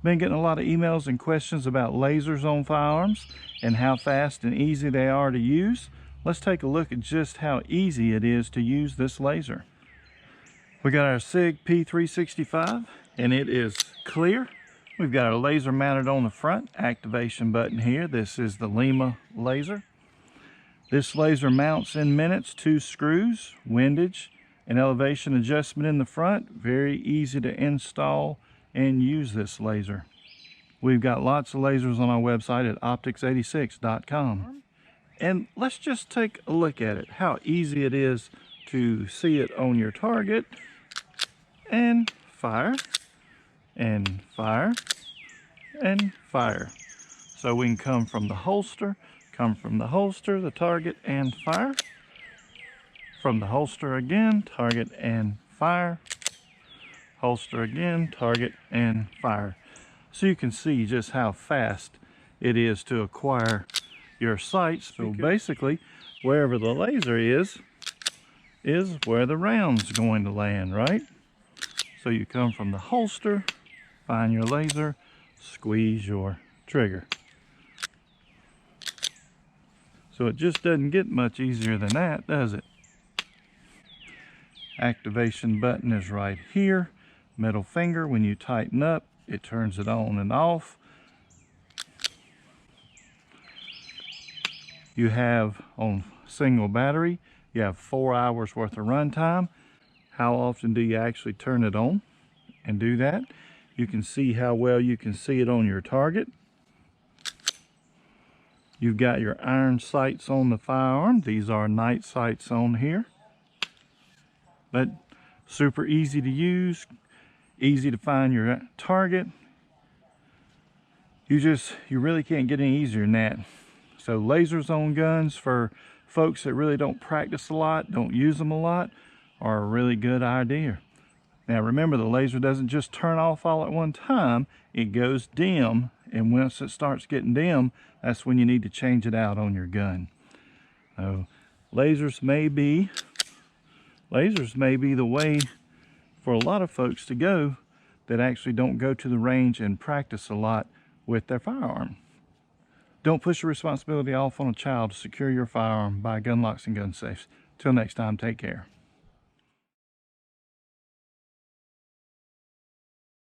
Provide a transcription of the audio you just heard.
Been getting a lot of emails and questions about lasers on firearms and how fast and easy they are to use. Let's take a look at just how easy it is to use this laser. We got our Sig P365 and it is clear. We've got our laser mounted on the front, activation button here. This is the Lima laser. This laser mounts in minutes, 2 screws, windage and elevation adjustment in the front. Very easy to install and use this laser. We've got lots of lasers on our website at optics86.com. And let's just take a look at it, how easy it is to see it on your target and fire and fire and fire. So we can come from the holster, the target and fire. From the holster again, target and fire. Holster again, target and fire. So you can see just how fast it is to acquire your sights. So basically, wherever the laser is where the round's going to land, right? So you come from the holster, find your laser, squeeze your trigger. So it just doesn't get much easier than that, does it? Activation button is right here. Middle finger, when you tighten up, it turns it on and off. You have on single battery, you have 4 hours worth of run time. How often do you actually turn it on and do that? You can see how well you can see it on your target. You've got your iron sights on the firearm. These are night sights on here. But super easy to use, easy to find your target. You really can't get any easier than that. So lasers on guns for folks that really don't practice a lot, don't use them a lot, are a really good idea. Now remember, the laser doesn't just turn off all at one time, it goes dim, and once it starts getting dim, that's when you need to change it out on your gun. So lasers may be the way for a lot of folks to go that actually don't go to the range and practice a lot with their firearm. Don't push the responsibility off on a child to secure your firearm. Buy gun locks and gun safes. Till next time, take care.